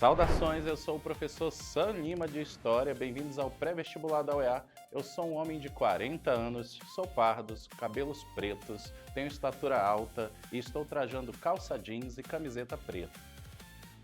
Saudações, eu sou o professor Sam Lima de História, bem-vindos ao pré-vestibular da UEA. Eu sou um homem de 40 anos, sou pardo, cabelos pretos, tenho estatura alta e estou trajando calça jeans e camiseta preta.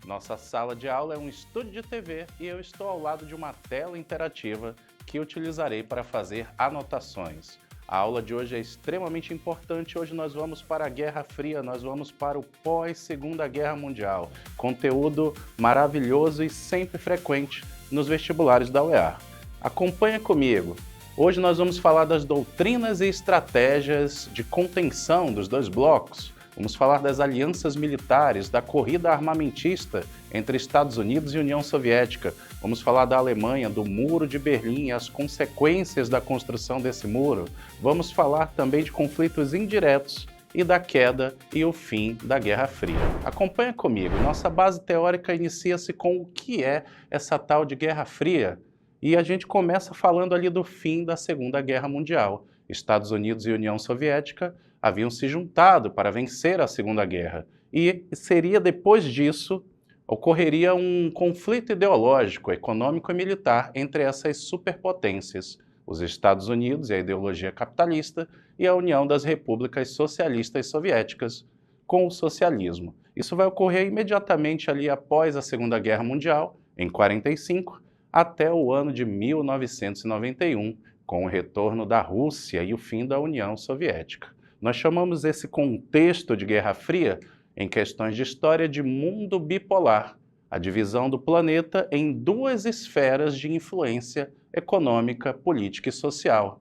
Nossa sala de aula é um estúdio de TV e eu estou ao lado de uma tela interativa que utilizarei para fazer anotações. A aula de hoje é extremamente importante. Hoje nós vamos para a Guerra Fria, nós vamos para o pós-Segunda Guerra Mundial. Conteúdo maravilhoso e sempre frequente nos vestibulares da UEA. Acompanha comigo. Hoje nós vamos falar das doutrinas e estratégias de contenção dos dois blocos. Vamos falar das alianças militares, da corrida armamentista entre Estados Unidos e União Soviética. Vamos falar da Alemanha, do Muro de Berlim e as consequências da construção desse muro. Vamos falar também de conflitos indiretos e da queda e o fim da Guerra Fria. Acompanha comigo. Nossa base teórica inicia-se com o que é essa tal de Guerra Fria. E a gente começa falando ali do fim da Segunda Guerra Mundial. Estados Unidos e União Soviética haviam se juntado para vencer a Segunda Guerra. E seria depois disso, ocorreria um conflito ideológico, econômico e militar entre essas superpotências, os Estados Unidos e a ideologia capitalista e a União das Repúblicas Socialistas Soviéticas com o socialismo. Isso vai ocorrer imediatamente ali após a Segunda Guerra Mundial, em 1945, até o ano de 1991, com o retorno da Rússia e o fim da União Soviética. Nós chamamos esse contexto de Guerra Fria, em questões de história, de mundo bipolar, a divisão do planeta em duas esferas de influência econômica, política e social.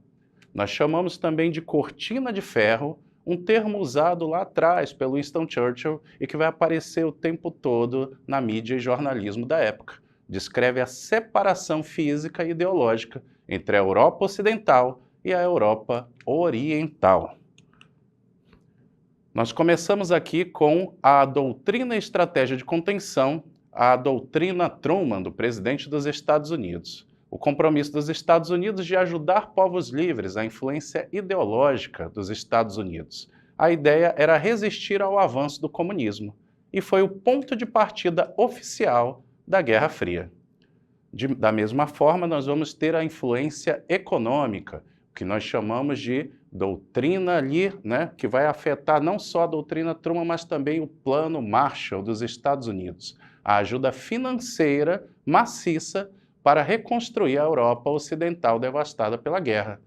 Nós chamamos também de cortina de ferro, um termo usado lá atrás pelo Winston Churchill e que vai aparecer o tempo todo na mídia e jornalismo da época. Descreve a separação física e ideológica entre a Europa Ocidental e a Europa Oriental. Nós começamos aqui com a doutrina e estratégia de contenção, a doutrina Truman, do presidente dos Estados Unidos. O compromisso dos Estados Unidos de ajudar povos livres, a influência ideológica dos Estados Unidos. A ideia era resistir ao avanço do comunismo e foi o ponto de partida oficial da Guerra Fria. Da mesma forma, nós vamos ter a influência econômica, que nós chamamos de doutrina ali, que vai afetar não só a doutrina Truman, mas também o plano Marshall dos Estados Unidos, a ajuda financeira maciça para reconstruir a Europa Ocidental devastada pela guerra.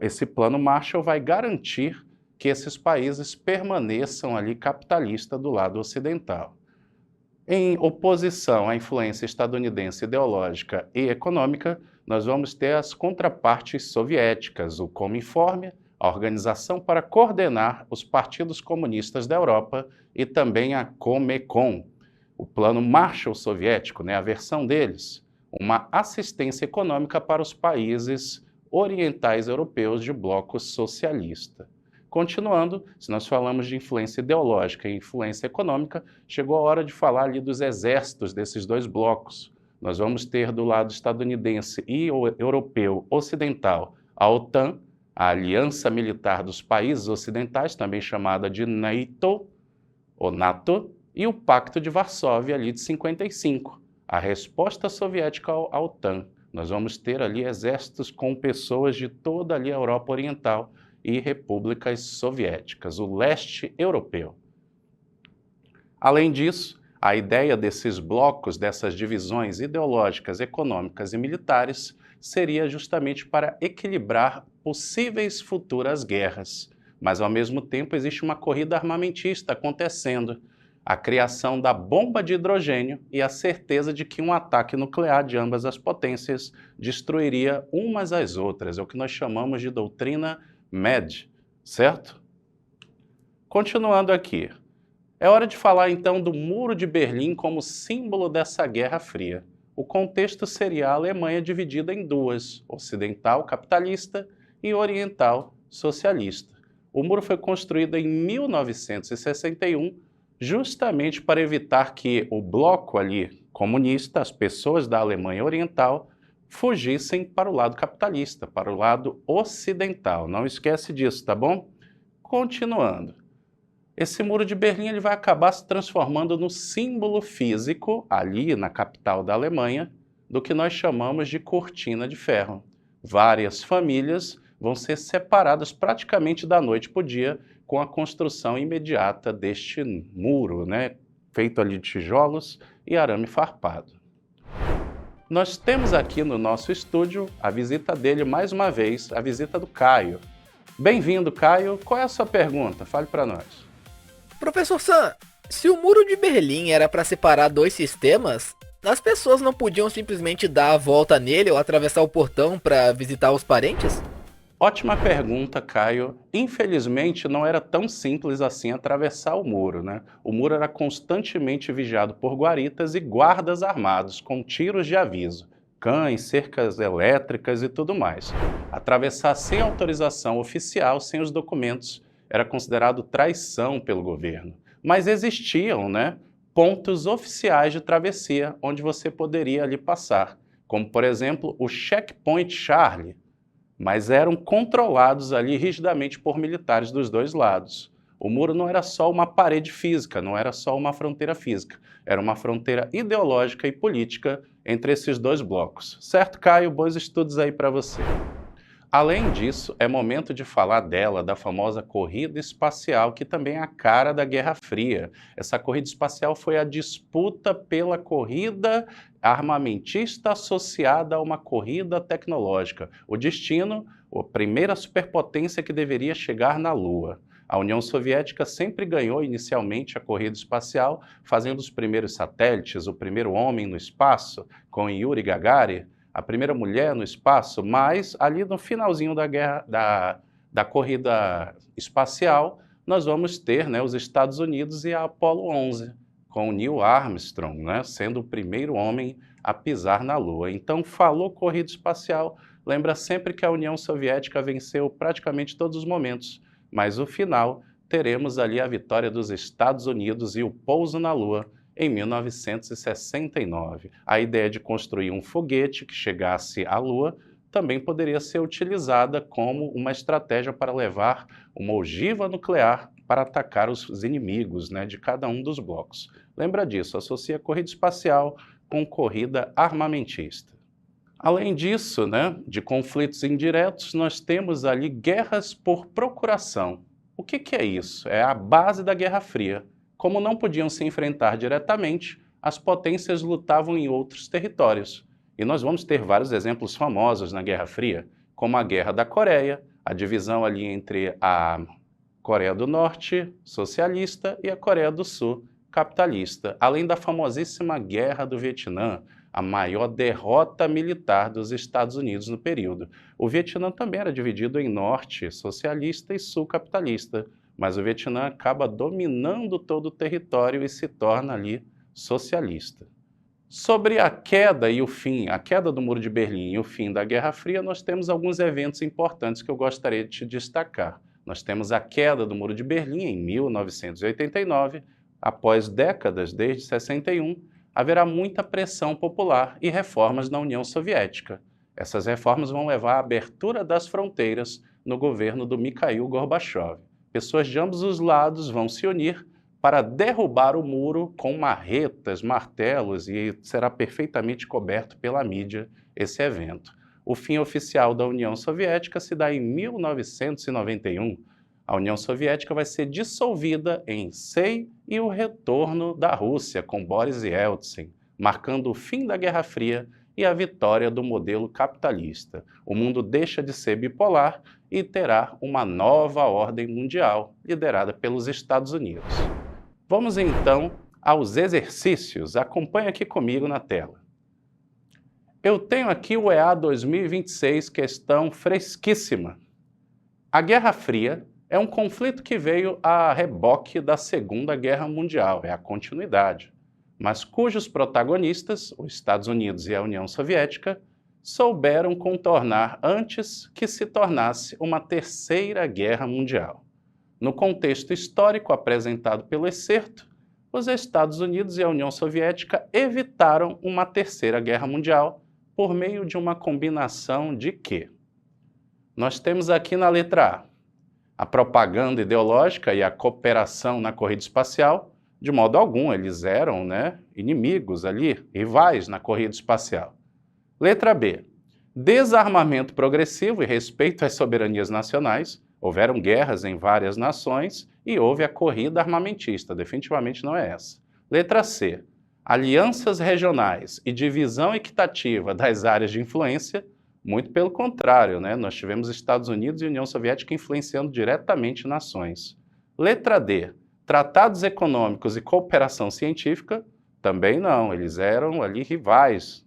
Esse plano Marshall vai garantir que esses países permaneçam ali capitalistas do lado ocidental. Em oposição à influência estadunidense ideológica e econômica, nós vamos ter as contrapartes soviéticas, o Cominform, a Organização para Coordenar os Partidos Comunistas da Europa, e também a Comecon, o Plano Marshall Soviético, a versão deles, uma assistência econômica para os países orientais europeus de bloco socialista. Continuando, se nós falamos de influência ideológica e influência econômica, chegou a hora de falar ali dos exércitos desses dois blocos. Nós vamos ter do lado estadunidense e europeu ocidental a OTAN, a Aliança Militar dos Países Ocidentais, também chamada de NATO, ou NATO, e o Pacto de Varsóvia ali de 1955, a resposta soviética à OTAN. Nós vamos ter ali exércitos com pessoas de toda ali a Europa Oriental e repúblicas soviéticas, o leste europeu. Além disso, a ideia desses blocos, dessas divisões ideológicas, econômicas e militares, seria justamente para equilibrar possíveis futuras guerras. Mas, ao mesmo tempo, existe uma corrida armamentista acontecendo, a criação da bomba de hidrogênio e a certeza de que um ataque nuclear de ambas as potências destruiria umas às outras, é o que nós chamamos de doutrina MED, certo? Continuando aqui. É hora de falar então do Muro de Berlim como símbolo dessa Guerra Fria. O contexto seria a Alemanha dividida em duas, ocidental capitalista e oriental socialista. O muro foi construído em 1961, justamente para evitar que o bloco ali comunista, as pessoas da Alemanha Oriental, fugissem para o lado capitalista, para o lado ocidental. Não esquece disso, tá bom? Continuando. Esse muro de Berlim ele vai acabar se transformando no símbolo físico, ali na capital da Alemanha, do que nós chamamos de cortina de ferro. Várias famílias vão ser separadas praticamente da noite para o dia com a construção imediata deste muro, né, feito ali de tijolos e arame farpado. Nós temos aqui no nosso estúdio a visita dele mais uma vez, a visita do Caio. Bem-vindo, Caio. Qual é a sua pergunta? Fale para nós. Professor Sam, se o muro de Berlim era para separar dois sistemas, as pessoas não podiam simplesmente dar a volta nele ou atravessar o portão para visitar os parentes? Ótima pergunta, Caio. Infelizmente, não era tão simples assim atravessar o muro, né? O muro era constantemente vigiado por guaritas e guardas armados, com tiros de aviso, cães, cercas elétricas e tudo mais. Atravessar sem autorização oficial, sem os documentos, era considerado traição pelo governo. Mas existiam, né, pontos oficiais de travessia onde você poderia ali passar, como, por exemplo, o Checkpoint Charlie, mas eram controlados ali rigidamente por militares dos dois lados. O muro não era só uma parede física, não era só uma fronteira física, era uma fronteira ideológica e política entre esses dois blocos. Certo, Caio? Bons estudos aí para você. Além disso, é momento de falar dela, da famosa corrida espacial, que também é a cara da Guerra Fria. Essa corrida espacial foi a disputa pela corrida armamentista associada a uma corrida tecnológica. O destino, a primeira superpotência que deveria chegar na Lua. A União Soviética sempre ganhou inicialmente a corrida espacial, fazendo os primeiros satélites, o primeiro homem no espaço, com Yuri Gagarin, a primeira mulher no espaço, mas ali no finalzinho da corrida espacial, nós vamos ter, né, os Estados Unidos e a Apollo 11, com o Neil Armstrong, né, sendo o primeiro homem a pisar na Lua. Então, falou corrida espacial, lembra sempre que a União Soviética venceu praticamente todos os momentos, mas no final teremos ali a vitória dos Estados Unidos e o pouso na Lua, em 1969. A ideia de construir um foguete que chegasse à Lua também poderia ser utilizada como uma estratégia para levar uma ogiva nuclear para atacar os inimigos, né, de cada um dos blocos. Lembra disso, associa corrida espacial com corrida armamentista. Além disso, né, de conflitos indiretos, nós temos ali guerras por procuração. O que é isso? É a base da Guerra Fria. Como não podiam se enfrentar diretamente, as potências lutavam em outros territórios. E nós vamos ter vários exemplos famosos na Guerra Fria, como a Guerra da Coreia, a divisão ali entre a Coreia do Norte, socialista, e a Coreia do Sul, capitalista, além da famosíssima Guerra do Vietnã, a maior derrota militar dos Estados Unidos no período. O Vietnã também era dividido em norte socialista e sul capitalista, mas o Vietnã acaba dominando todo o território e se torna ali socialista. Sobre a queda e o fim, a queda do Muro de Berlim e o fim da Guerra Fria, nós temos alguns eventos importantes que eu gostaria de te destacar. Nós temos a queda do Muro de Berlim em 1989, após décadas, desde 61, haverá muita pressão popular e reformas na União Soviética. Essas reformas vão levar à abertura das fronteiras no governo do Mikhail Gorbachev. Pessoas de ambos os lados vão se unir para derrubar o muro com marretas, martelos, e será perfeitamente coberto pela mídia esse evento. O fim oficial da União Soviética se dá em 1991. A União Soviética vai ser dissolvida em SEI e o retorno da Rússia com Boris Yeltsin, marcando o fim da Guerra Fria e a vitória do modelo capitalista. O mundo deixa de ser bipolar e terá uma nova ordem mundial, liderada pelos Estados Unidos. Vamos então aos exercícios. Acompanhe aqui comigo na tela. Eu tenho aqui o EA 2026, questão fresquíssima. A Guerra Fria é um conflito que veio a reboque da Segunda Guerra Mundial, é a continuidade, mas cujos protagonistas, os Estados Unidos e a União Soviética, souberam contornar antes que se tornasse uma Terceira Guerra Mundial. No contexto histórico apresentado pelo excerto, os Estados Unidos e a União Soviética evitaram uma Terceira Guerra Mundial por meio de uma combinação de quê? Nós temos aqui na letra A, A propaganda ideológica e a cooperação na corrida espacial, de modo algum, eles eram, inimigos ali, rivais na corrida espacial. Letra B. Desarmamento progressivo e respeito às soberanias nacionais. Houveram guerras em várias nações e houve a corrida armamentista, definitivamente não é essa. Letra C. Alianças regionais e divisão equitativa das áreas de influência. Muito pelo contrário, nós tivemos Estados Unidos e União Soviética influenciando diretamente nações. Letra D. Tratados econômicos e cooperação científica. Também não, eles eram ali rivais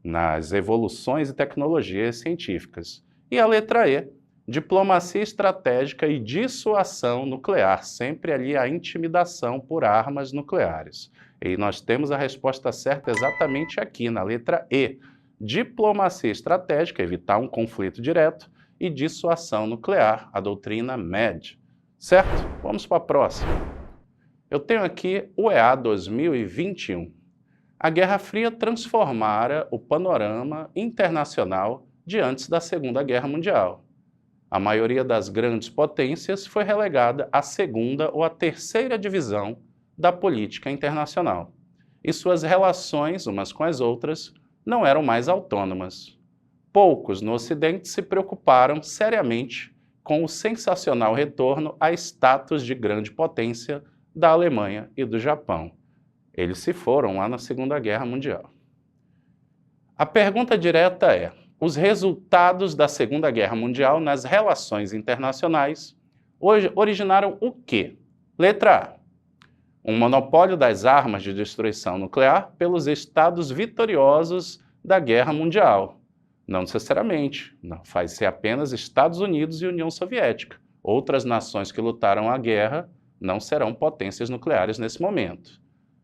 nas evoluções e tecnologias científicas. E a letra E. Diplomacia estratégica e dissuasão nuclear, sempre ali a intimidação por armas nucleares. E nós temos a resposta certa exatamente aqui, na letra E. Diplomacia estratégica, evitar um conflito direto, e dissuasão nuclear, a doutrina MED. Certo? Vamos para a próxima. Eu tenho aqui o EA 2021. A Guerra Fria transformara o panorama internacional de antes da Segunda Guerra Mundial. A maioria das grandes potências foi relegada à segunda ou à terceira divisão da política internacional, e suas relações umas com as outras não eram mais autônomas. Poucos no Ocidente se preocuparam seriamente com o sensacional retorno a status de grande potência da Alemanha e do Japão. Eles se foram lá na Segunda Guerra Mundial. A pergunta direta é: os resultados da Segunda Guerra Mundial nas relações internacionais originaram o quê? Letra A. Um monopólio das armas de destruição nuclear pelos estados vitoriosos da Guerra Mundial. Não necessariamente, não, vai ser apenas Estados Unidos e União Soviética. Outras nações que lutaram a guerra não serão potências nucleares nesse momento.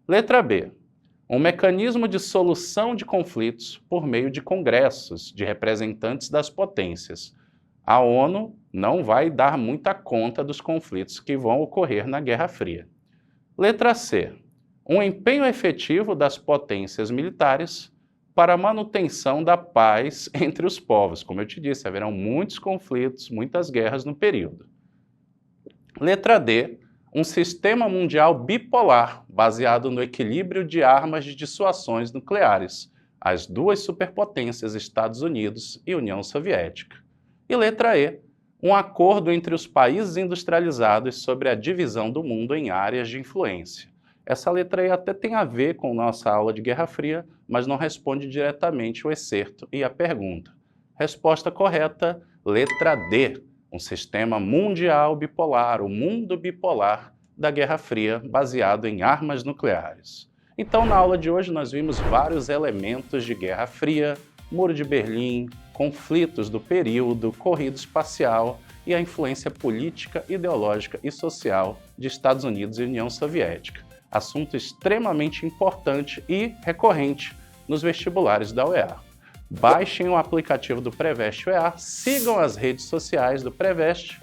Letra B. Um mecanismo de solução de conflitos por meio de congressos de representantes das potências. A ONU não vai dar muita conta dos conflitos que vão ocorrer na Guerra Fria. Letra C. Um empenho efetivo das potências militares para a manutenção da paz entre os povos. Como eu te disse, haverão muitos conflitos, muitas guerras no período. Letra D. Um sistema mundial bipolar, baseado no equilíbrio de armas de dissuasões nucleares, as duas superpotências Estados Unidos e União Soviética. E letra E. Um acordo entre os países industrializados sobre a divisão do mundo em áreas de influência. Essa letra E até tem a ver com nossa aula de Guerra Fria, mas não responde diretamente o excerto e a pergunta. Resposta correta, letra D. Um sistema mundial bipolar, o mundo bipolar da Guerra Fria, baseado em armas nucleares. Então, na aula de hoje, nós vimos vários elementos de Guerra Fria, Muro de Berlim, conflitos do período, corrida espacial e a influência política, ideológica e social de Estados Unidos e União Soviética. Assunto extremamente importante e recorrente nos vestibulares da UEA. Baixem o aplicativo do Preveste UEA, sigam as redes sociais do Preveste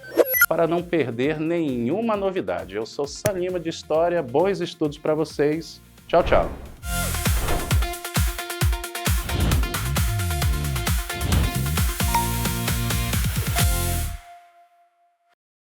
para não perder nenhuma novidade. Eu sou Sam Lima de História, bons estudos para vocês. Tchau, tchau.